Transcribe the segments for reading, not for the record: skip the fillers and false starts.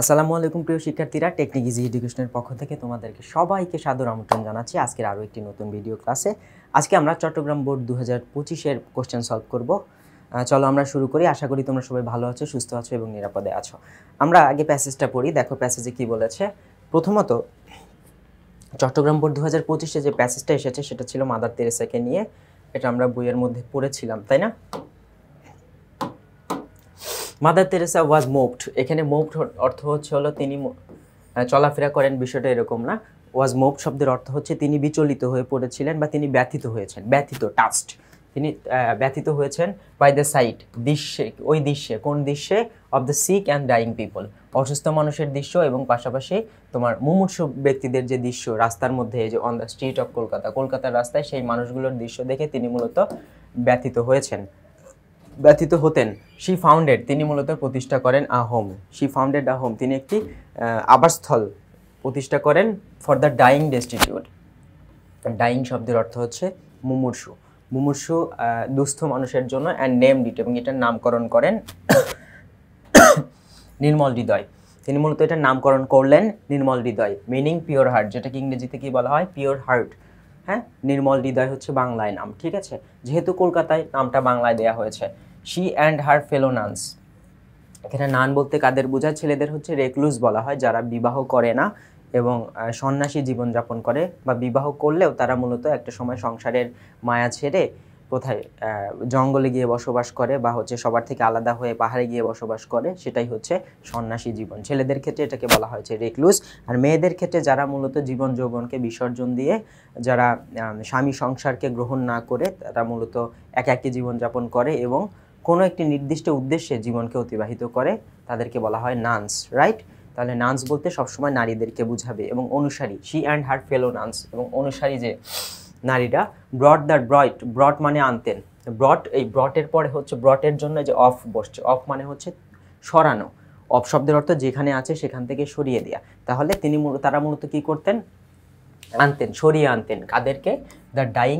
আসসালামু আলাইকুম প্রিয় শিক্ষার্থীরা, টেকনিক ইজি এডুকেশনের পক্ষ থেকে তোমাদেরকে সবাইকে সাদর আমন্ত্রণ জানাচ্ছি আজকের আরও একটি নতুন ভিডিও ক্লাসে। আজকে আমরা চট্টগ্রাম বোর্ড 2025-এর কোশ্চেন সলভ করব। চলো আমরা শুরু করি। আশা করি তোমরা সবাই ভালো আছো, সুস্থ আছো এবং নিরাপদে আছো। আমরা আগে প্যাসেজটা পড়ি। দেখো প্যাসেজে কি বলেছে। প্রথমত চট্টগ্রাম বোর্ড 2025-এ যে প্যাসেজটা এসেছে সেটা ছিল মাদার তেরেসাকে নিয়ে। এটা আমরা বইয়ের মধ্যে পড়েছিলাম, তাই না? মাদার তেরেসা ওয়াজ মুভড। এখানে মুভড অর্থ হলো তিনি চলাফেরা করেন, বিষয়টা এরকম না। ওয়াজ মুভড শব্দের অর্থ হচ্ছে তিনি বিচলিত হয়ে পড়েছিলেন বা তিনি ব্যথিত হয়েছেন। ব্যথিত, টাচড, তিনি ব্যথিত হয়েছেন বাই দ্য সাইট, দৃশ্যে। ওই দৃশ্যে, কোন দৃশ্যে? Of the sick and dying people, অসুস্থ মানুষের দৃশ্য এবং পাশাপাশি তোমার মুমূর্ষু ব্যক্তিদের যে দৃশ্য রাস্তার মধ্যে, এই যে on the street of Kolkata, কলকাতার রাস্তায় সেই মানুষগুলোর দৃশ্য দেখে তিনি মূলত ব্যথিত হয়েছেন, ব্যথিত হতেন। শি ফাউন্ডেড, তিনি মূলত প্রতিষ্ঠা করেন a home. She founded a home, তিনি একটি আবাসস্থল প্রতিষ্ঠা করেন for the dying destitute. Dying শব্দের অর্থ হচ্ছে মুমূর্ষু, মুমূর্ষু দুস্থ মানুষের জন্য। অ্যান্ড নেমড ইট, এবং এটার নামকরণ করেন নির্মল হৃদয়। তিনি মূলত এটার নামকরণ করলেন নির্মল হৃদয়, মিনিং পিওর হার্ট, যেটাকে ইংরেজিতে কি বলা হয়? Pure heart. হ্যাঁ, নির্মল হৃদয় হচ্ছে বাংলায় নাম, ঠিক আছে? যেহেতু কলকাতায় নামটা বাংলায় দেয়া হয়েছে। She and her fellow naans, এখানে নান বলতে কাদের বোঝায়? ছেলেদের হচ্ছে রেকলুজ বলা হয়, যারা বিবাহ করে না এবং সন্ন্যাসী জীবনযাপন করে, বা বিবাহ করলেও তারা মূলত একটা সময় সংসারের মায়া ছেড়ে কোথায় জঙ্গলে গিয়ে বসবাস করে, বা হচ্ছে সবার থেকে আলাদা হয়ে পাহাড়ে গিয়ে বসবাস করে, সেটাই হচ্ছে সন্ন্যাসী জীবন। ছেলেদের ক্ষেত্রে এটাকে বলা হয়েছে রেকলুজ। আর মেয়েদের ক্ষেত্রে যারা মূলত জীবন যৌবনকে বিসর্জন দিয়ে, যারা স্বামী সংসারকে গ্রহণ না করে, তারা মূলত একাকী জীবনযাপন করে এবং কোনো একটি নির্দিষ্ট উদ্দেশ্যে জীবনকে অতিবাহিত করে, তাদেরকে বলা হয় নানস, রাইট? তাহলে নানস বলতে সবসময় নারীদেরকে বুঝাবে। এবং অনুসারী, she and her fellow naans, এবং অনুসারী যে নারীরা। ব্রট দ্য ব্রট, ব্রট মানে আনতেন। ব্রট, এই ব্রটের পরে হচ্ছে, ব্রটের জন্য যে অফ বসছে, অফ মানে হচ্ছে সরানো। অফ শব্দের অর্থ যেখানে আছে সেখান থেকে সরিয়ে দেয়া। তাহলে তারা মূলত কি করতেন? আনতেন, সরিয়ে আনতেন। কাদেরকে? দ্য ডাইং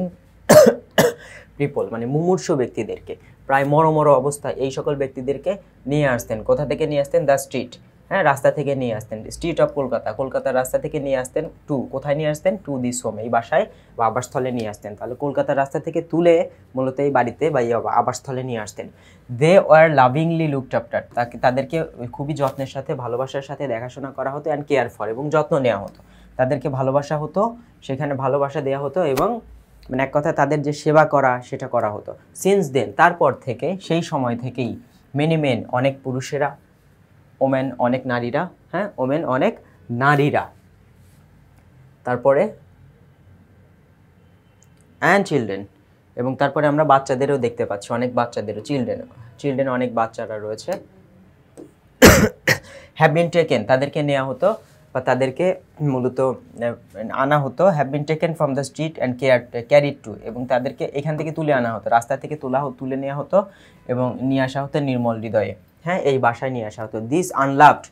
পিপল, মানে মুমূর্ষু ব্যক্তিদেরকে, প্রায় মরমর অবস্থায় এই সকল ব্যক্তিদেরকে নিয়ে আসতেন। কোথা থেকে নিয়ে আসতেন? দ্য স্ট্রিট, হ্যাঁ, রাস্তা থেকে নিয়ে আসতেন। স্ট্রিট অফ কলকাতা, কলকাতার রাস্তা থেকে নিয়ে আসতেন। টু, কোথায় নিয়ে আসতেন? টু দিস হোম, এই বাসায় বা আবাসস্থলে নিয়ে আসতেন। তাহলে কলকাতার রাস্তা থেকে তুলে মূলত এই বাড়িতে বা এই আবাসস্থলে নিয়ে আসতেন। They were lovingly looked after, তাদেরকে খুবই যত্নের সাথে, ভালোবাসার সাথে দেখাশোনা করা হতো। অ্যান্ড কেয়ার ফর, এবং যত্ন নেওয়া হতো। তাদেরকে ভালোবাসা হতো, সেখানে ভালোবাসা দেওয়া হতো, এবং মানে এক কথা তাদের যে সেবা করা সেটা করা হতো। সিন্স দেন, তারপর থেকে, সেই সময় থেকেই, মেনি মেন, অনেক পুরুষেরা, ওমেন অনেক নারীরা, হ্যাঁ, ওমেন অনেক নারীরা, তারপরে অ্যান্ড চিলড্রেন, এবং তারপরে আমরা বাচ্চাদেরও দেখতে পাচ্ছি, অনেক বাচ্চাদেরও, চিলড্রেন অনেক বাচ্চারা রয়েছে। হ্যাভ বিন টেকেন, তাদেরকে নেওয়া হতো বা তাদেরকে মূলত আনা হতো। Have been taken from the street and carried to, এবং তাদেরকে এখান থেকে তুলে আনা হতো, রাস্তা থেকে তুলে নেওয়া হতো এবং নিয়ে আসা হতো নির্মল হৃদয়ে, হ্যাঁ, এই বাসায় নিয়ে আসা হতো। This unloved,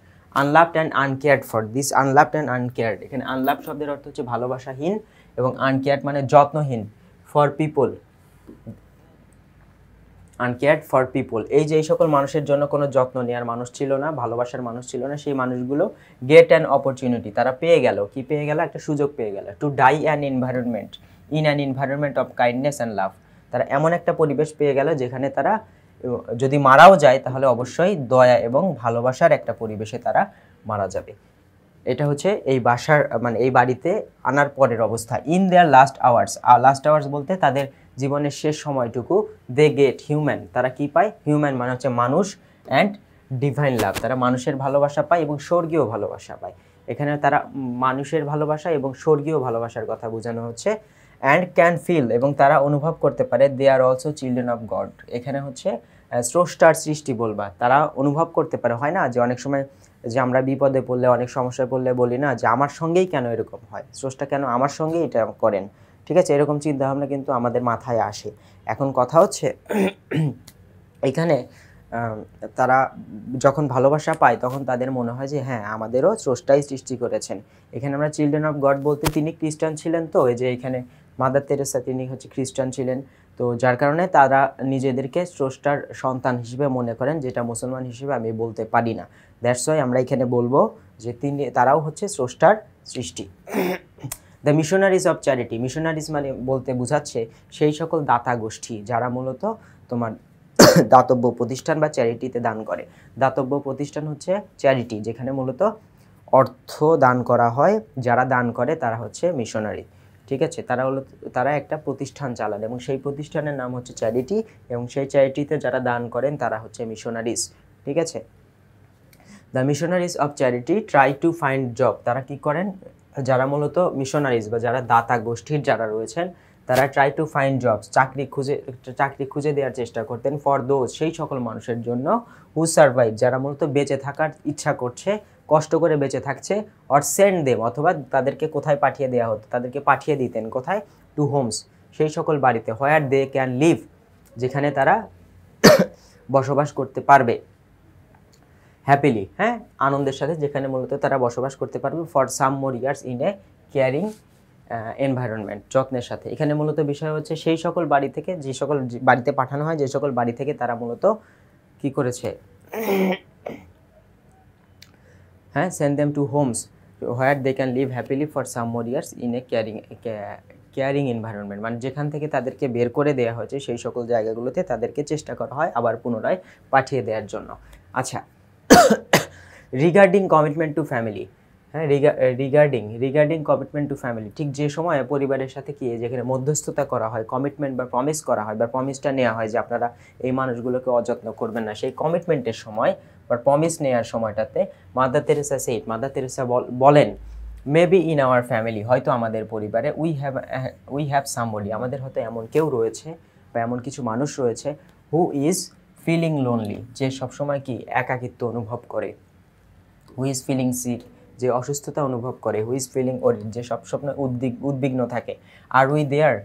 unloved and uncared for, this unloved and uncared, এখানে আনলাভ শব্দের অর্থ হচ্ছে ভালোবাসাহীন, এবং আনকেয়ার্ড মানে যত্নহীন। For people, uncared for people, এই যে এই সকল মানুষের জন্য কোনো যত্ন নেওয়ার মানুষ ছিল না, ভালোবাসার মানুষ ছিল না, সেই মানুষগুলো গেট অ্যান অপরচুনিটি, তারা পেয়ে গেল, কি পেয়ে গেল? একটা সুযোগ পেয়ে গেল। To die an environment, in an environment of kindness and love, তারা এমন একটা পরিবেশ পেয়ে গেল যেখানে তারা যদি মারাও যায় তাহলে অবশ্যই দয়া এবং ভালোবাসার একটা পরিবেশে তারা মারা যাবে। এটা হচ্ছে এই বাসার, মানে এই বাড়িতে আনার পরের অবস্থা। In their last hours, last hours বলতে তাদের জীবনের শেষ সময়টুকু। দে গেট হিউম্যান, তারা কি পায়? হিউম্যান মানে হচ্ছে মানুষ, অ্যান্ড ডিভাইন লাভ, তারা মানুষের ভালোবাসা পায় এবং স্বর্গীয় ভালোবাসা পায়। এখানে তারা মানুষের ভালোবাসা এবং স্বর্গীয় ভালোবাসার কথা বোঝানো হচ্ছে। অ্যান্ড ক্যান ফিল, এবং তারা অনুভব করতে পারে। They are also children of God, এখানে হচ্ছে স্রষ্টার সৃষ্টি বলবা, তারা অনুভব করতে পারে। হয় না যে অনেক সময় যে আমরা বিপদে পড়লে, অনেক সমস্যায় পড়লে বলি না যে আমার সঙ্গেই কেন এরকম হয়, স্রষ্টা কেন আমার সঙ্গেই এটা করেন, ঠিক আছে? এরকম চিন্তাভাবনা কিন্তু আমাদের মাথায় আসে। এখন কথা হচ্ছে এখানে তারা যখন ভালোবাসা পায় তখন তাদের মনে হয় যে হ্যাঁ, আমাদেরও স্রষ্টাই সৃষ্টি করেছেন। এখানে আমরা চিলড্রেন অফ গড বলতে তিনি খ্রিস্টান ছিলেন, তো এই যে এখানে মাদার তেরেসা তিনি হচ্ছে খ্রিস্টান ছিলেন। তো যার কারণে তারা নিজেদেরকে স্রষ্টার সন্তান হিসেবে মনে করেন, যেটা মুসলমান হিসেবে আমি বলতে পারি না। দ্যাটস ওয়াই আমরা এখানে বলবো যে তারাও হচ্ছে স্রষ্টার সৃষ্টি। The missionaries of charity, missionaries মানে বলতে বোঝাচ্ছে সেই সকল দাতা গোষ্ঠী যারা মূলত তোমার দাতব্য প্রতিষ্ঠান বা চ্যারিটিতে দান করে। দাতব্য প্রতিষ্ঠান হচ্ছে চ্যারিটি, যেখানে মূলত অর্থ দান করা হয়। যারা দান করে তারা হচ্ছে মিশনারি, ঠিক আছে। তারা একটা প্রতিষ্ঠান চালান এবং সেই প্রতিষ্ঠানের নাম হচ্ছে চ্যারিটি, এবং সেই চ্যারিটিতে যারা দান করেন তারা হচ্ছে মিশনারিজ, ঠিক আছে। The missionaries of charity try to find job, তারা কি করেন, যারা মূলত মিশনারিজ বা যারা দাতা গোষ্ঠীর যারা রয়েছেন তারা ট্রাই টু ফাইন্ড জবস, চাকরি খুঁজে দেওয়ার চেষ্টা করতেন ফর দোজ, সেই সকল মানুষের জন্য, হু সার্ভাইভ, যারা মূলত বেঁচে থাকার ইচ্ছা করছে, কষ্ট করে বেঁচে থাকছে, অর সেন্ড দেম, অথবা তাদেরকে কোথায় পাঠিয়ে দেওয়া হতো, তাদেরকে পাঠিয়ে দিতেন কোথায়, টু হোমস, সেই সকল বাড়িতে, হোয়ার দে ক্যান লিভ, যেখানে তারা বসবাস করতে পারবে, হ্যাপিলি, হ্যাঁ, আনন্দের সাথে, যেখানে মূলত তারা বসবাস করতে পারবে, for some more years in a caring environment, যত্নের সাথে। এখানে মূলত বিষয় হচ্ছে সেই সকল বাড়ি থেকে, যে সকল বাড়িতে পাঠানো হয়, যে সকল বাড়ি থেকে তারা মূলত কি করেছে, হ্যাঁ, send them to homes where they can live happily for some more years in a caring environment, মানে যেখান থেকে তাদেরকে বের করে দেওয়া হয়েছে সেই সকল জায়গাগুলোতে তাদেরকে চেষ্টা করা হয় আবার পুনরায় পাঠিয়ে দেওয়ার জন্য। আচ্ছা, রিগার্ডিং কমিটমেন্ট টু ফ্যামিলি, হ্যাঁ, রিগার্ডিং কমিটমেন্ট টু ফ্যামিলি, ঠিক যে সময়ে পরিবারের সাথে কি যেখানে মধ্যস্থতা করা হয়, কমিটমেন্ট বা প্রমিস করা হয়, বা প্রমিসটা নেওয়া হয় যে আপনারা এই মানুষগুলোকে অযত্ন করবেন না, সেই কমিটমেন্টের সময় বা প্রমিস নেওয়ার সময়টাতে মাদার তেরেসা বলেন, মেবি ইন আওয়ার ফ্যামিলি, হয়তো আমাদের পরিবারে, উই হ্যাভ সামবডি, আমাদের হয়তো এমন কেউ রয়েছে বা এমন কিছু মানুষ রয়েছে, হু ইজ ফিলিং লোনলি, যে সবসময় কি একাকিত্ব অনুভব করে, হু ইজ ফিলিং সিক, যে অসুস্থতা অনুভব করে, হু ইজ ফিলিং ওরিড, যে সবসময় উদ্বিগ্ন থাকে, আর উই দেয়ার,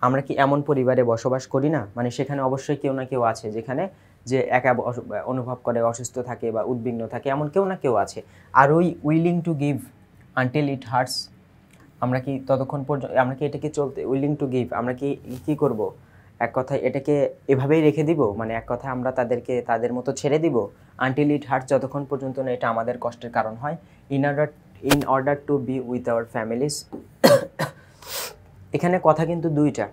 আমরা কি এমন পরিবারে বসবাস করি না, মানে সেখানে অবশ্যই কেউ না কেউ আছে যেখানে যে একা অনুভব করে, অসুস্থ থাকে বা উদ্বিগ্ন থাকে, এমন কেউ না কেউ আছে। Are we willing to give until it hurts, আমরা কি ততক্ষণ পর্যন্ত, আমরা কি এটাকে চলতে উইলিং টু গিভ, আমরা কি করব, এক কথায় এটাকে এভাবেই রেখে দিব, মানে এক কথায় আমরা তাদেরকে তাদের মতো ছেড়ে দিব, আনটিল ইট হার্টস, যতক্ষণ পর্যন্ত না এটা আমাদের কষ্টের কারণ হয়, in order to be with our families. এখানে কথা কিন্তু দুইটা,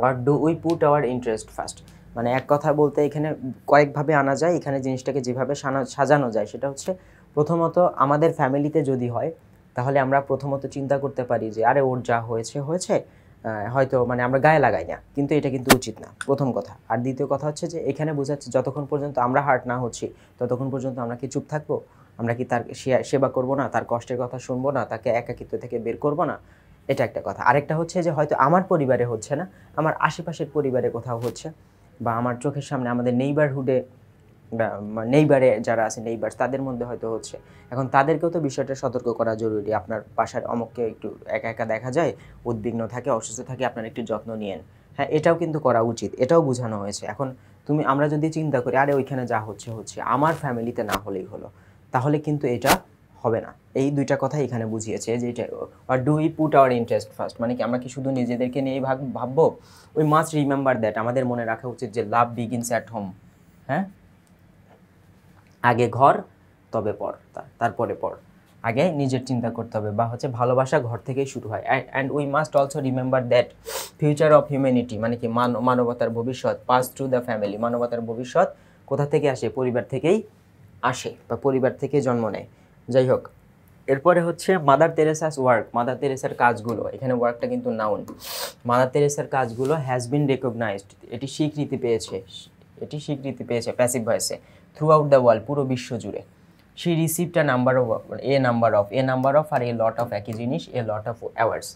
আর do we put our interest first, মানে এক কথা বলতে এখানে কয়েকভাবে আনা যায়, এখানে জিনিসটাকে যেভাবে সাজানো যায় সেটা হচ্ছে, প্রথমত আমাদের ফ্যামিলিতে যদি হয় তাহলে আমরা প্রথমত চিন্তা করতে পারি যে আরে ওর যা হয়েছে হয়তো, মানে আমরা গায়ে লাগাই না, কিন্তু এটা কিন্তু উচিত না, প্রথম কথা। আর দ্বিতীয় কথা হচ্ছে যে এখানে বোঝাচ্ছে যতক্ষণ পর্যন্ত আমরা হার্ট না হচ্ছি ততক্ষণ পর্যন্ত আমরা কি চুপ থাকবো, আমরা কি তার সেবা করব না, তার কষ্টের কথা শুনবো না, তাকে একাকিত্ব থেকে বের করব না, এটা একটা কথা। আরেকটা হচ্ছে যে হয়তো আমার পরিবারে হচ্ছে না, আমার আশেপাশের পরিবারে কোথাও হচ্ছে, বা আমার চোখের সামনে আমাদের নেইবারহুডে বা নেইবারে যারা আছে নেইবার্স তাদের মধ্যে হয়তো হচ্ছে, এখন তাদেরকেও তো বিষয়টা সতর্ক করা জরুরি, আপনার বাসার অমুককে একটু একা একা দেখা যায়, উদ্বিগ্ন থাকে, অসুস্থ থাকে, আপনার একটু যত্ন নিয়েন, হ্যাঁ, এটাও কিন্তু করা উচিত, এটাও বোঝানো হয়েছে। এখন আমরা যদি চিন্তা করি আরে ওইখানে যা হচ্ছে আমার ফ্যামিলিতে না হলেই হলো, তাহলে কিন্তু এটা হবে না। এই দুইটা কথাই এখানে বুঝিয়েছে যে এটা, আর do we put our interest first, মানে কি আমরা কি শুধু নিজেদেরকে নিয়েই ভাববো, উই মাস্ট রিমেম্বার দ্যাট, আমাদের মনে রাখা উচিত যে লাভ বিগিনস অ্যাট হোম, হ্যাঁ, আগে ঘর তবে পর, তারপরে পর, আগে নিজের চিন্তা করতে হবে, বা হচ্ছে ভালোবাসা ঘর থেকেই শুরু হয়। And we must also remember that future of humanity, মানে কি মানবতার ভবিষ্যৎ, পাস থ্রু দ্য ফ্যামিলি, মানবতার ভবিষ্যৎ কোথা থেকে আসে, পরিবার থেকেই আসে বা পরিবার থেকে জন্ম নেয়। যাই হোক, এরপরে হচ্ছে মাদার তেরেসাস ওয়ার্ক, মাদার তেরেসার কাজগুলো, এখানে ওয়ার্কটা কিন্তু নাউন, মাদার তেরেসার কাজগুলো হ্যাজ বিন রেকগনাইজড, এটি স্বীকৃতি পেয়েছে প্যাসিভ ভয়েসে, থ্রু আউট দ্য ওয়ার্ল্ড, পুরো বিশ্ব জুড়ে। She received a number of আর এ লট অফ, একই জিনিস, এ লট অফ অ্যাওয়ার্ডস,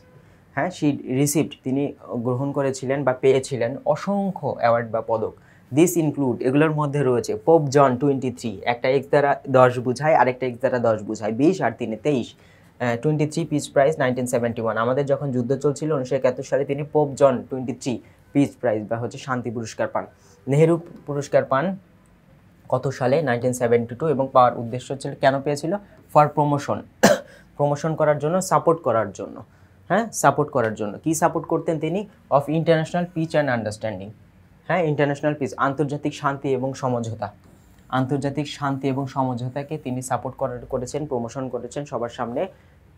হ্যাঁ, শি রিসিভড, তিনি গ্রহণ করেছিলেন বা পেয়েছিলেন অসংখ্য অ্যাওয়ার্ড বা পদক। দিস ইনক্লুড, এগুলোর মধ্যে রয়েছে পোপ জন 23, একটা এক্স দ্বারা 10 বোঝায়, আরেকটা এক্স দ্বারা 10 বোঝায়, 20 আর 3 23, 23 পিস প্রাইজ 1971, আমাদের যখন যুদ্ধ চলছিল 1971 সালে তিনি পোপ জন 23 পিস প্রাইজ বা হচ্ছে শান্তি পুরস্কার পান। নেহেরু পুরস্কার পান কত সালে, 1972, এবং পাওয়ার উদ্দেশ্য ছিল, কেন পেয়েছিল, ফর প্রমোশন করার জন্য, সাপোর্ট করার জন্য, হ্যাঁ, সাপোর্ট করার জন্য। কি সাপোর্ট করতেন তিনি? Of international piece and understanding. হ্যাঁ, ইন্টারন্যাশনাল পিস, আন্তর্জাতিক শান্তি এবং সমঝোতা। আন্তর্জাতিক শান্তি এবং সমঝোতাকে তিনি সাপোর্ট করেছেন, প্রমোশন করেছেন, সবার সামনে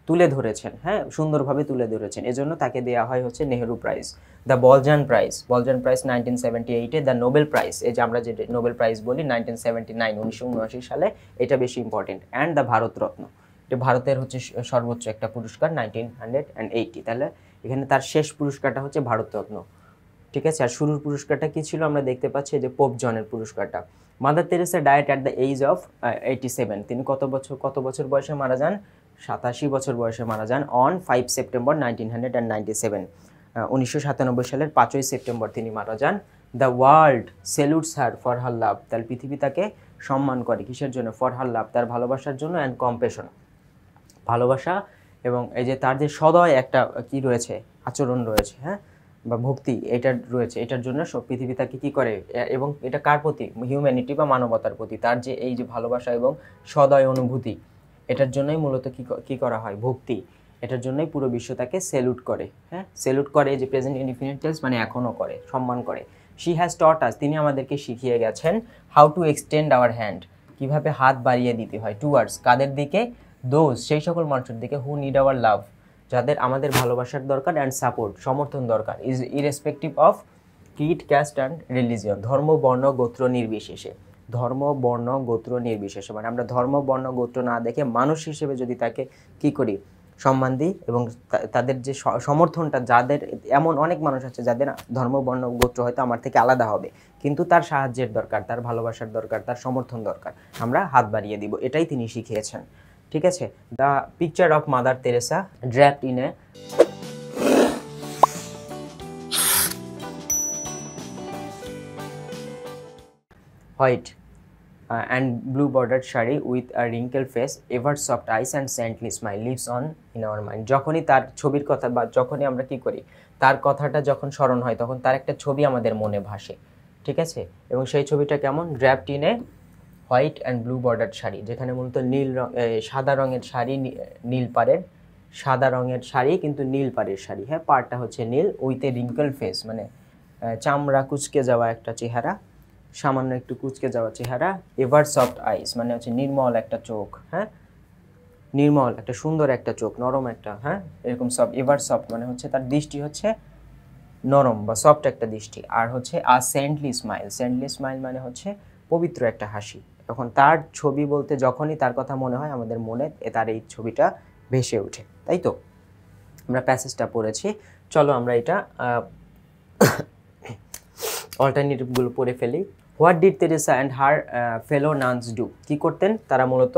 তুলে ধরেছেন। হ্যাঁ, সুন্দরভাবে তুলে ধরেছেন। এজন্য তাকে দেওয়া হয় হচ্ছে Nehru prize. The Balzan prize, Balzan prize 1978-এ। দ্য নোবেল প্রাইজ, এই যে আমরা যে নোবেল প্রাইজ বলি 1979, 1979 সালে, এটা বেশি ইম্পর্টেন্ট। অ্যান্ড দ্য ভারতরত্ন, এটা ভারতের হচ্ছে সর্বোচ্চ একটা পুরস্কার 1980। তাহলে এখানে তার শেষ পুরস্কারটা হচ্ছে ভারতরত্ন, ঠিক আছে। আর শুরুর পুরস্কারটা কি ছিল আমরা দেখতে পাচ্ছি, যে পোপ জনের পুরস্কারটা। Mother Teresa died at the age of 87। তিনি কত বছর বয়সে মারা যান? 87 বছর বয়সে মারা যান অন 5 সেপ্টেম্বর 1997। 1997 সালের 5ই সেপ্টেম্বর তিনি মারা যান। The world salutes her for her love, তার পৃথিবী তাকে সম্মান করে কিসের জন্য? ফর হার লাভ, তার ভালোবাসার জন্য। অ্যান্ড কম্পেশন, ভালোবাসা এবং এই যে তার যে সদয় একটা কি রয়েছে, আচরণ রয়েছে, হ্যাঁ, বা ভক্তি, এটা রয়েছে, এটার জন্য সব পৃথিবী তাকে কী করে, এবং এটা কার প্রতি? হিউম্যানিটি বা মানবতার প্রতি তার যে এই যে ভালোবাসা এবং সদয় অনুভূতি, এটার জন্যই মূলত কী করা হয়? ভক্তি। এটার জন্যই পুরো বিশ্ব তাকে সেলুট করে। হ্যাঁ, সেলুট করে, যে প্রেজেন্ট ইনডিফিনিট টেন্স, মানে এখনও করে, সম্মান করে। শি হ্যাজ টট আস, তিনি আমাদেরকে শিখিয়ে গেছেন। How to extend our hand, কীভাবে হাত বাড়িয়ে দিতে হয়। টুয়ার্ডস, কাদের দিকে? দোজ, সেই সকল মানুষের দিকে, হু নিড আওয়ার লাভ, যাদের আমাদের ভালোবাসার দরকার, অ্যান্ড সাপোর্ট, সমর্থন দরকার। Is irrespective of Creed, cast and religion, ধর্ম, বর্ণ, গোত্র নির্বিশেষে। ধর্ম, বর্ণ, গোত্র নির্বিশেষে, মানে আমরা ধর্ম, বর্ণ, গোত্র না দেখে মানুষ হিসেবে যদি তাকে কী করি? সম্মান দিই, এবং তাদের যে সমর্থনটা, যাদের এমন অনেক মানুষ আছে যাদের ধর্ম, বর্ণ, গোত্র হয়তো আমার থেকে আলাদা হবে, কিন্তু তার সাহায্যের দরকার, তার ভালোবাসার দরকার, তার সমর্থন দরকার, আমরা হাত বাড়িয়ে দিব। এটাই তিনি শিখিয়েছেন, ঠিক আছে। The picture of Mother Teresa draped in a white and blue bordered sari with a wrinkled face, ever soft eyes and saintly smile lives on in our mind। যখনই তার ছবির কথা, বা যখনই আমরা কি করি, তার কথাটা যখন স্মরণ হয়, তখন তার একটা ছবি আমাদের মনে ভাসে, ঠিক আছে। এবং সেই ছবিটা কেমন? Draped in a white and blue border sari, যেখানে মূলত সাদা রঙের শাড়ি, নীল পাড়ের, সাদা রঙের শাড়ি কিন্তু নীল পাড়ের শাড়ি। হ্যাঁ, পাড়টা হচ্ছে নীল। উইথ এ রিঙ্কল ফেস, মানে চামড়া কুচকে যাওয়া একটা চেহারা, সামান্য একটু কুচকে যাওয়া চেহারা। এভার সফট আইস, মানে হচ্ছে নির্মল একটা চোখ। হ্যাঁ, নির্মল একটা সুন্দর একটা চোখ, নরম একটা, হ্যাঁ, এরকম সফট। এভার সফট মানে হচ্ছে তার দৃষ্টি হচ্ছে নরম বা সফট একটা দৃষ্টি। আর হচ্ছে আ সেন্টলি স্মাইল, সেন্টলি স্মাইল মানে হচ্ছে পবিত্র একটা হাসি। তখন তার ছবি বলতে যখনই তার কথা মনে হয়, আমাদের মনে তার এই ছবিটা ভেসে ওঠে, তাই তো। আমরা প্যাসেজটা পড়েছি, চলো আমরা এটা অল্টারনেটিভগুলো পড়ে ফেলি। What did Teresa and her fellow nuns do, কী করতেন তারা? মূলত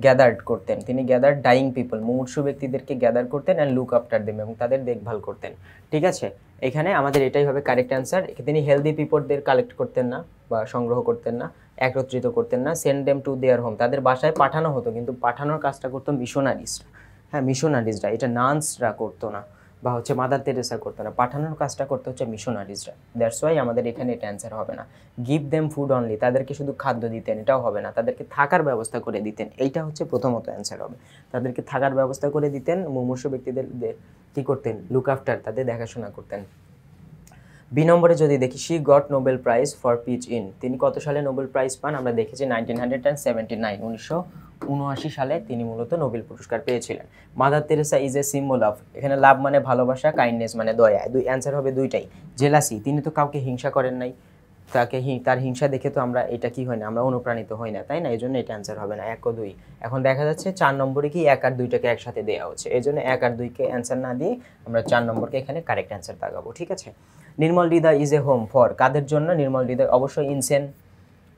গ্যাদার্ড করতেন, তিনি গ্যাদার ডাইং পিপল, মুমূর্ষু ব্যক্তিদেরকে গ্যাদার করতেন, অ্যান্ড লুক আফটার দেম, এবং তাদের দেখভাল করতেন, ঠিক আছে। এখানে আমাদের এটাই হবে কারেক্ট অ্যান্সার। তিনি হেলদি পিপলদের কালেক্ট করতেন না বা সংগ্রহ করতেন না, একত্রিত করতেন না। Send them to their home, তাদের বাসায় পাঠানো হতো, কিন্তু পাঠানোর কাজটা করতো মিশনারিজরা। হ্যাঁ, মিশনারিজরা, এটা নানসরা করতো না, বা হচ্ছে মাদার তেরেসা করতো না, পাঠানোর কাজটা করতে হচ্ছে মিশনারিজরা। দ্যাটস ওয়াই আমাদের এখানে এটা অ্যান্সার হবে না। গিভ দেম ফুড অনলি, তাদেরকে শুধু খাদ্য দিতেন, এটাও হবে না। তাদেরকে থাকার ব্যবস্থা করে দিতেন, এইটা হচ্ছে প্রথমত অ্যান্সার হবে। তাদেরকে থাকার ব্যবস্থা করে দিতেন, মুমূর্ষু ব্যক্তিদের কী করতেন? লুক আফটার, তাদের দেখাশোনা করতেন। বি নম্বরে যদি দেখি, she got Nobel prize for piece in, তিনি কত সালে নোবেল প্রাইজ পান? আমরা দেখেছি 1979, 1979 সালে তিনি মূলত নোবেল পুরস্কার পেয়েছিলেন। Mother Teresa is a symbol of, এখানে লাভ মানে ভালোবাসা, কাইন্ডনেস মানে দয়া, দুই অ্যান্সার হবে দুইটাই। জেলাসি, তিনি তো কাউকে হিংসা করেন নাই, তার হিংসা দেখে তো আমরা এটা কি হয় না, আমরা অনুপ্রাণিত হই না, তাই না? এই জন্য এটা অ্যান্সার হবে না, 1 ও 2। এখন দেখা যাচ্ছে 4 নম্বরে কি 1 আর 2টাকে একসাথে দেওয়া হচ্ছে, এই জন্য 1 আর 2কে অ্যান্সার না দিয়ে আমরা 4 নম্বরকে এখানে কারেক্ট অ্যান্সার দাগাবো, ঠিক আছে। নির্মল হৃদয় ইজ এ হোম ফর, কাদের জন্য? নির্মল হৃদয় অবশ্যই ইনসেন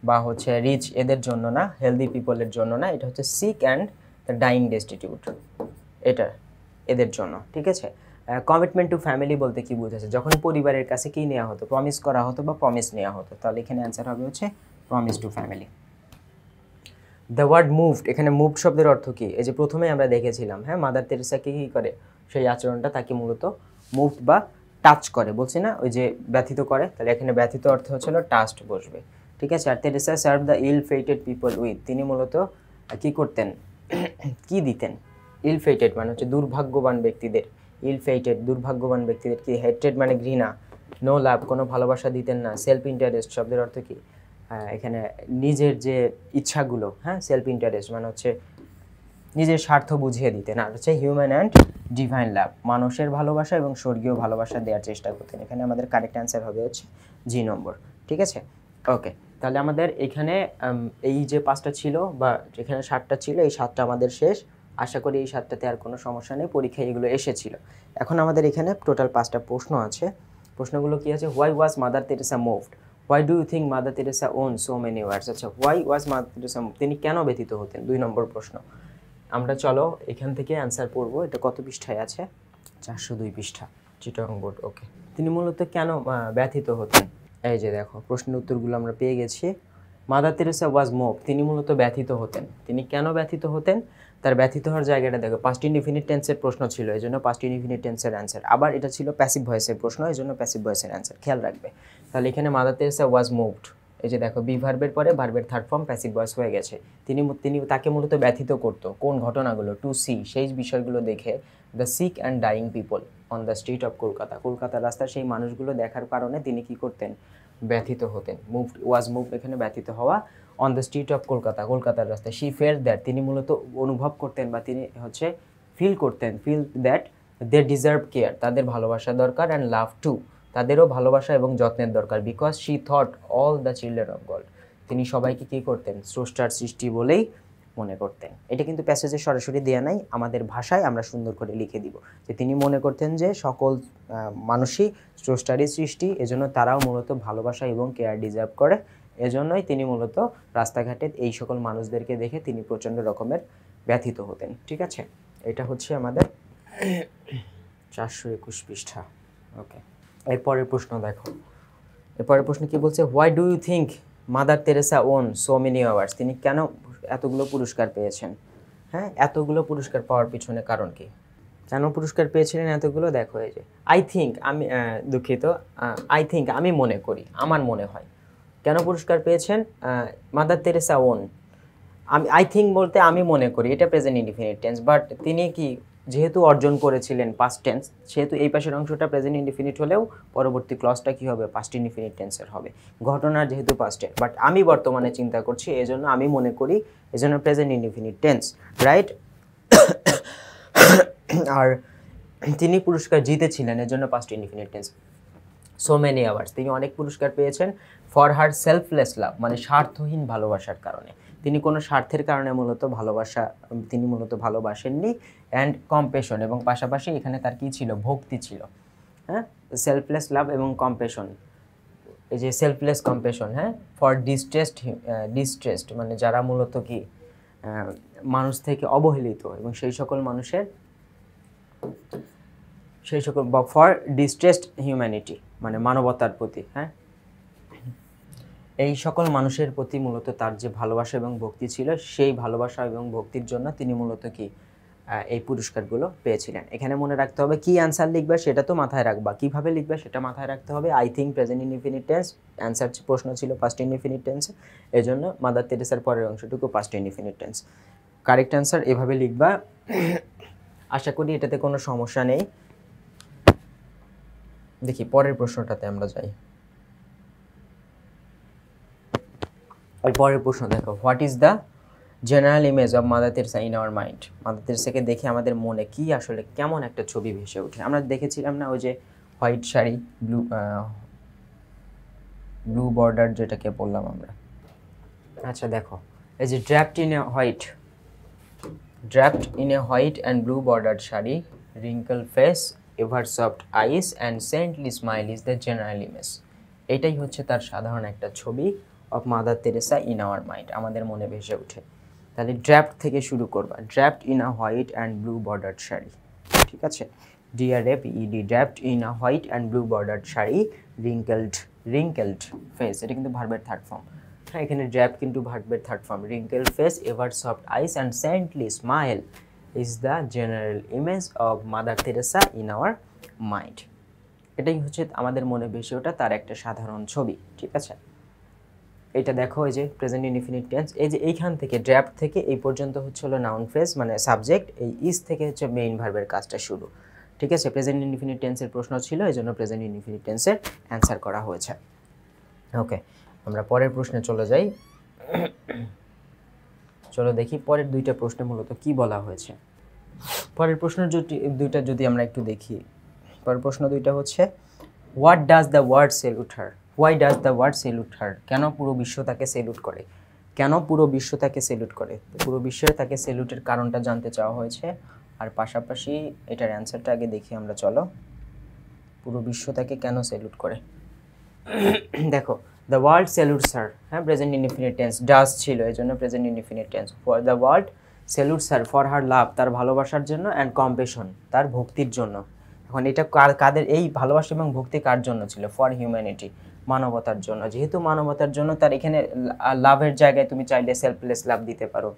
বা হচ্ছে রিচ এদের জন্য না, হেলদি পিপলের জন্য না, এটা হচ্ছে sick and the dying destitute, এটা এদের জন্য, ঠিক আছে। কমিটমেন্ট টু ফ্যামিলি বলতে কি বোঝাচ্ছে? যখন পরিবারের কাছে কি নেওয়া হতো? প্রমিস করা হতো বা প্রমিস নেওয়া হতো, তাহলে এখানে অ্যান্সার হবে হচ্ছে promise to family. The word moved, এখানে মুভড শব্দের অর্থ কি? এই যে প্রথমেই আমরা দেখেছিলাম, হ্যাঁ, মাদার তেরেসাকে কী করে? সেই আচরণটা তাকে মূলত মুভড বা টাচ করে, বলছি না, ওই যে ব্যথিত করে, তাহলে এখানে ব্যথিত অর্থ হচ্ছিল টাচড বসবে, ঠিক আছে। আর Teresa serve the ill fated people with, তিনি মূলত কী করতেন? কি দিতেন? ইল ফেটেড মানে হচ্ছে দুর্ভাগ্যবান ব্যক্তিদের, ইল ফেটেড দুর্ভাগ্যবান ব্যক্তিদের কি, হেটেড মানে ঘৃণা, নো লাভ কোনো ভালোবাসা দিতেন না, সেলফ ইন্টারেস্ট শব্দের অর্থ কি, এখানে নিজের যে ইচ্ছাগুলো, হ্যাঁ সেলফ ইন্টারেস্ট মানে হচ্ছে নিজের স্বার্থ বুঝিয়ে দিতেন, আর হচ্ছে হিউম্যান অ্যান্ড ডিভাইন লাভ মানুষের ভালোবাসা এবং স্বর্গীয় ভালোবাসা দেওয়ার চেষ্টা করতেন। এখানে আমাদের কারেক্ট অ্যান্সার হবে হচ্ছে জি নম্বর। ঠিক আছে, ওকে, তাহলে আমাদের এখানে এই যে 5টা ছিল বা যেখানে 7টা ছিল, এই 7টা আমাদের শেষ। আশা করি এই 7টাতে আর কোনো সমস্যা নেই, পরীক্ষায় এগুলো এসেছিল। এখন আমাদের এখানে টোটাল 5টা প্রশ্ন আছে। প্রশ্নগুলো কি আছে, why was Mother Teresa moved, why do you think Mother Teresa won so many awards. আচ্ছা, হোয়াই ওয়াজ মাদার তেরেসা, তিনি কেন ব্যথিত হতেন, 2 নম্বর প্রশ্ন। আমরা চলো এখান থেকে অ্যান্সার পড়বো। এটা কত পৃষ্ঠায় আছে, 402 পৃষ্ঠা, চিটাগং বোর্ড। ওকে, তিনি মূলত কেন ব্যথিত হতেন, এই যে দেখো প্রশ্নের উত্তরগুলো আমরা পেয়ে গেছি। মাদার তেরেসা ওয়াজ মুভড, তিনি মূলত ব্যথিত হতেন। তিনি কেন ব্যথিত হতেন, তার ব্যথিত হওয়ার জায়গাটা দেখো, পাস্ট ইনডিফিনিট টেন্সের প্রশ্ন ছিল, এই জন্য পাস্ট ইনডিফিনিট টেন্সের অ্যান্সার। আবার এটা ছিল প্যাসিভ ভয়েসের প্রশ্ন, এই জন্য প্যাসিভ ভয়েসের অ্যান্সার, খেয়াল রাখবে। তাহলে এখানে মাদার তেরেসা ওয়াজ মুভড, এই যে দেখো বি ভার্বের পরে ভার্বের থার্ড ফর্ম প্যাসিভ ভয়েস হয়ে গেছে। তিনি তাকে মূলত ব্যথিত করতো কোন ঘটনাগুলো, টু সি সেই বিষয়গুলো দেখে, the sick and dying people on the street of Kolkata, কলকাতার রাস্তার সেই মানুষগুলো দেখার কারণে তিনি কি করতেন, ব্যথিত হতেন। মুভড ওয়াজ মুভড এখানে ব্যথিত হওয়া, on the street of Kolkata কলকাতার রাস্তায়, শি ফেল্ট দ্যাট তিনি মূলত অনুভব করতেন বা তিনি হচ্ছে feel that they deserve care তাদের ভালোবাসা দরকার, অ্যান্ড লাভ টু তাদেরও ভালোবাসা এবং যত্নের দরকার, because she thought all the children of god তিনি সবাইকে কী করতেন, স্রষ্টার সৃষ্টি বলেই মনে করতেন। এটা কিন্তু প্যাসেজে সরাসরি দেয়া নাই, আমাদের ভাষায় আমরা সুন্দর করে লিখে দিব যে তিনি মনে করতেন যে সকল মানুষই স্রষ্টারই সৃষ্টি, এজন্য তারাও মূলত ভালোবাসা এবং কেয়ার ডিজার্ভ করে। এজন্যই তিনি মূলত রাস্তাঘাটে এই সকল মানুষদেরকে দেখে তিনি প্রচণ্ড রকমের ব্যথিত হতেন। ঠিক আছে, এটা হচ্ছে আমাদের 421 পৃষ্ঠা। ওকে, এরপরের প্রশ্ন দেখো, এরপরের প্রশ্ন কি বলছে, why do you think Mother Teresa won so many awards, তিনি কেন এতগুলো পুরস্কার পেয়েছেন। হ্যাঁ, এতগুলো পুরস্কার পাওয়ার পিছনে কারণ কি, কেন পুরস্কার পেয়েছিলেন এতগুলো, দেখো এই যে আই থিঙ্ক, আমি দুঃখিত, আই থিঙ্ক আমি মনে করি, আমার মনে হয়। কেন পুরস্কার পেয়েছেন, মাদার তেরেসা ওন, আমি আই থিঙ্ক বলতে আমি মনে করি, এটা প্রেজেন্ট ইনডিফিনিট টেন্স, বাট তিনি কি যেহেতু অর্জন করেছিলেন পাস্ট টেন্স, সেহেতু এই পাশের অংশটা প্রেজেন্ট ইনডিফিনিট হলেও পরবর্তী ক্লজটা কী হবে, পাস্ট ইনডিফিনিট টেন্সের হবে। ঘটনার যেহেতু পাস্টে, বাট আমি বর্তমানে চিন্তা করছি, এজন্য আমি মনে করি, এজন্য প্রেজেন্ট ইনডিফিনিট টেন্স, রাইট। আর তিনি পুরস্কার জিতেছিলেন, এজন্য past indefinite tense. So many awards, তিনি অনেক পুরস্কার পেয়েছেন, ফর হার সেলফলেস লাভ মানে স্বার্থহীন ভালোবাসার কারণে, তিনি কোনো স্বার্থের কারণে তিনি মূলত ভালোবাসেননি, অ্যান্ড কম্পেশন এবং পাশাপাশি এখানে তার কী ছিল, ভক্তি ছিল। হ্যাঁ, সেলফলেস লাভ এবং কম্পেশন, এই যে সেলফলেস কম্পেশন, হ্যাঁ, ফর ডিস্ট্রেসড মানে যারা মূলত কি মানুষ থেকে অবহেলিত, এবং সেই সকল ফর ডিস্ট্রেসড হিউম্যানিটি মানে মানবতার প্রতি, হ্যাঁ, এই সকল মানুষের প্রতি মূলত তার যে ভালোবাসা এবং ভক্তি ছিল, সেই ভালোবাসা এবং ভক্তির জন্য তিনি মূলত কি এই পুরস্কারগুলো পেয়েছিলেন। এখানে মনে রাখতে হবে কি অ্যান্সার লিখবে সেটা তো মাথায় রাখবা, কিভাবে লিখবে সেটা মাথায় রাখতে হবে। I think present indefinite tense, answer প্রশ্ন ছিল পাস্ট ইনডিফিনিট টেন্স, এই জন্য মাদার তেরেসার পরের অংশটুকু past indefinite tense. Correct answer এভাবে লিখবা, আশা করি এটাতে কোনো সমস্যা নেই। দেখি পরের প্রশ্নটাতে আমরা যাই। ওই পরের প্রশ্ন দেখো, what is the general image of Mother Teresa in our mind, Mother তেরেসাকে দেখে আমাদের মনে কি আসলে কেমন একটা ছবি ভেসে ওঠে। আমরা দেখেছিলাম না ওই যে হোয়াইট শাড়ি, ব্লু বর্ডার যেটাকে বললাম আমরা। আচ্ছা দেখো, এই যে draped in a white and blue border sari, wrinkle face, ever soft eyes and saintly smile is the general image, এটাই হচ্ছে তার সাধারণ একটা ছবি of Mother Teresa in our mind, আমাদের মনে ভেসে ওঠে। তাহলে ড্র্যাপড থেকে শুরু করবা, draped in a white and blue bordered sari, ঠিক আছে, DRAPED, draped in a white and blue bordered sari, wrinkled face, এটা কিন্তু ভার্বের থার্ড ফর্ম। হ্যাঁ, এখানে ড্র্যাপ কিন্তু ভার্বের third form. Wrinkled face, ever soft eyes and saintly smile is the general image of Mother Teresa in our mind, এটাই হচ্ছে আমাদের মনে ভেসে ওঠা তার একটা সাধারণ ছবি। ঠিক আছে, এটা দেখো এই যে প্রেজেন্ট ইনডিফিনিট টেন্স, এই যে এইখান থেকে ড্র্যাপড থেকে এই পর্যন্ত হচ্ছে হলো নাউন ফ্রেজ মানে সাবজেক্ট, এই ইজ থেকে হচ্ছে মেইন ভার্বের কাজটা শুরু। ঠিক আছে, প্রেজেন্ট ইনডিফিনিট টেন্সের প্রশ্ন ছিল, এই জন্য প্রেজেন্ট ইনডিফিনিট টেন্সের অ্যান্সার করা হয়েছে। ওকে, আমরা পরের প্রশ্নে চলে যাই। চলো দেখি পরের দুইটা প্রশ্নে মূলত কি বলা হয়েছে। পরের প্রশ্ন দুইটা যদি আমরা একটু দেখি, পরের প্রশ্ন দুইটা হচ্ছে what does the world salute her, why does the world salute her, কেন পুরো বিশ্ব তাকে সেলুট করে, কেন পুরো বিশ্ব তাকে সেলুট করে। পুরো বিশ্বের তাকে সেলুটের কারণটা জানতে চাওয়া হয়েছে, আর পাশাপাশি এটার অ্যান্সারটা আগে দেখি আমরা। চলো, পুরো বিশ্ব তাকে কেন সেলুট করে। দেখো, দ্য ওয়ার্ল্ড সেলুটস হার, হ্যাঁ প্রেজেন্ট ইনডিফিনিট টেন্স, ডাজ ছিল এই জন্য present indefinite tense. For the world salutes her for her love, তার ভালোবাসার জন্য, অ্যান্ড কম্পেশন, তার ভক্তির জন্য। এখন এটা কাদের, এই ভালোবাসা এবং ভক্তি কার জন্য ছিল? ফর হিউম্যানিটি, মানবতার জন্য। যেহেতু মানবতার জন্য, তার এখানে লাভের জায়গায় তুমি চাইলে সেলফলেস লাভ দিতে পারো।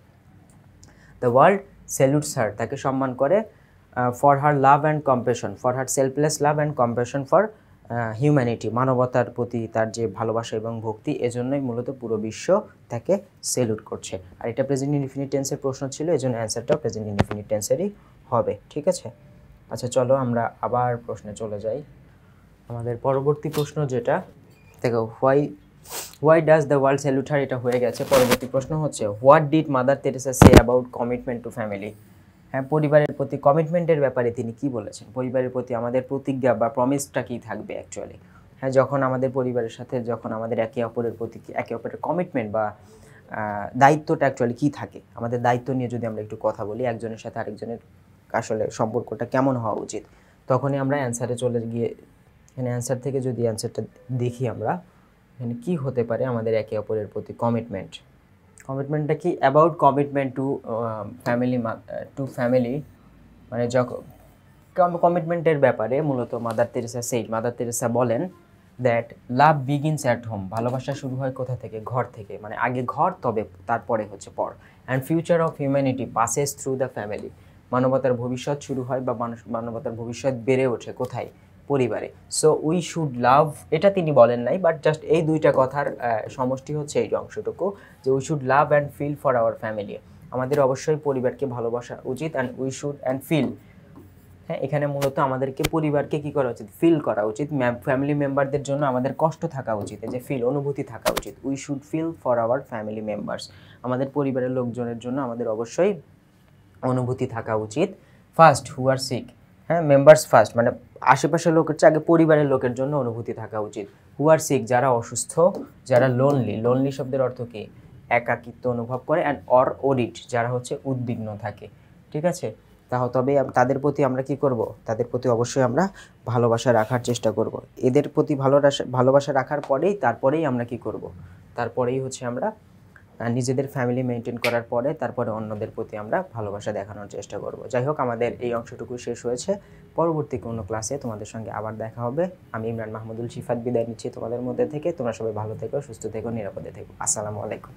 দ্য ওয়ার্ল্ড সেলুটস হার, তাকে সম্মান করে, for her love and কম্পেশন, for her selfless love and কম্পেশন for humanity, মানবতার প্রতি তার যে ভালোবাসা এবং ভক্তি, এজন্যই মূলত পুরো বিশ্ব তাকে সেলুট করছে। আর এটা প্রেজেন্ট ইনডিফিনিট টেন্সের প্রশ্ন ছিল, এজন্য অ্যান্সারটাও প্রেজেন্ট ইনডিফিনিট টেন্সেরই হবে। ঠিক আছে, আচ্ছা চলো আমরা আবার প্রশ্নে চলে যাই। আমাদের পরবর্তী প্রশ্ন যেটা, দেখো why does the world salute her, এটা হয়ে গেছে। পরবর্তী প্রশ্ন হচ্ছে what did Mother Teresa say about commitment to family, হ্যাঁ পরিবারের প্রতি কমিটমেন্টের ব্যাপারে তিনি কি বলেছেন, পরিবারের প্রতি আমাদের প্রতিজ্ঞা বা প্রমিসটা কী থাকবে অ্যাকচুয়ালি। হ্যাঁ, যখন আমাদের পরিবারের সাথে যখন আমাদের একে অপরের প্রতি একে অপরের কমিটমেন্ট বা দায়িত্বটা অ্যাকচুয়ালি কী থাকে, আমাদের দায়িত্ব নিয়ে যদি আমরা একটু কথা বলি, একজনের সাথে আরেকজনের আসলে সম্পর্কটা কেমন হওয়া উচিত, তখনই আমরা অ্যান্সারে চলে গিয়ে এখানে অ্যান্সার থেকে যদি অ্যান্সারটা দেখি আমরা, এখানে কী হতে পারে আমাদের একে অপরের প্রতি কমিটমেন্ট। কমিটমেন্টটা কি? অ্যাবাউট কমিটমেন্ট টু ফ্যামিলি, মানে যখন কমিটমেন্টের ব্যাপারে মূলত মাদার তেরেসা বলেন that love begins at home, ভালোবাসা শুরু হয় কোথা থেকে? ঘর থেকে, মানে আগে ঘর তবে তারপরে হচ্ছে পর। And future of humanity passes through the family, মানবতার ভবিষ্যৎ শুরু হয় বা মানবতার ভবিষ্যৎ বেড়ে ওঠে কোথায়? পরিবারে। সো উই শুড লাভ, এটা তিনি বলেন নাই, বাট জাস্ট এই দুইটা কথার সমষ্টি হচ্ছে এই অংশটুকু, যে we should love and feel for our family, আমাদের অবশ্যই পরিবারকে ভালোবাসা উচিত। And we should and feel, হ্যাঁ এখানে মূলত আমাদেরকে পরিবারকে কী করা উচিত? ফিল করা উচিত। ফ্যামিলি মেম্বারদের জন্য আমাদের কষ্ট থাকা উচিত, যে ফিল, অনুভূতি থাকা উচিত। We should feel for our family members, আমাদের পরিবারের লোকজনের জন্য আমাদের অবশ্যই অনুভূতি থাকা উচিত। ফার্স্ট হু আর সিক, হ্যাঁ মেম্বার্স ফার্স্ট, মানে আশেপাশের লোকের চেয়ে আগে পরিবারের লোকের জন্য অনুভূতি থাকা উচিত। হু আর সিক, যারা অসুস্থ, যারা লোনলি শব্দের অর্থ কি? একাকিত্ব অনুভব করে। অ্যান্ড অর ওরিড, যারা হচ্ছে উদ্বিগ্ন থাকে। ঠিক আছে, তবে তাদের প্রতি আমরা কি করব? তাদের প্রতি অবশ্যই আমরা ভালোবাসা রাখার চেষ্টা করব। এদের প্রতি ভালোবাসা রাখার তারপরেই আমরা কি করব? তারপরেই হচ্ছে আমরা নিজেদের ফ্যামিলি মেনটেন করার পরে তারপরে অন্যদের প্রতি আমরা ভালোবাসা দেখানোর চেষ্টা করব। যাই হোক, আমাদের এই অংশটুকু শেষ হয়েছে। পরবর্তী কোনো ক্লাসে তোমাদের সঙ্গে আবার দেখা হবে। আমি ইমরান মাহমুদুল শিফাত বিদায় নিচ্ছি তোমাদের মধ্যে থেকে। তোমরা সবাই ভালো থেকো, সুস্থ থেকো, নিরাপদে থেকো। আসসালামু আলাইকুম।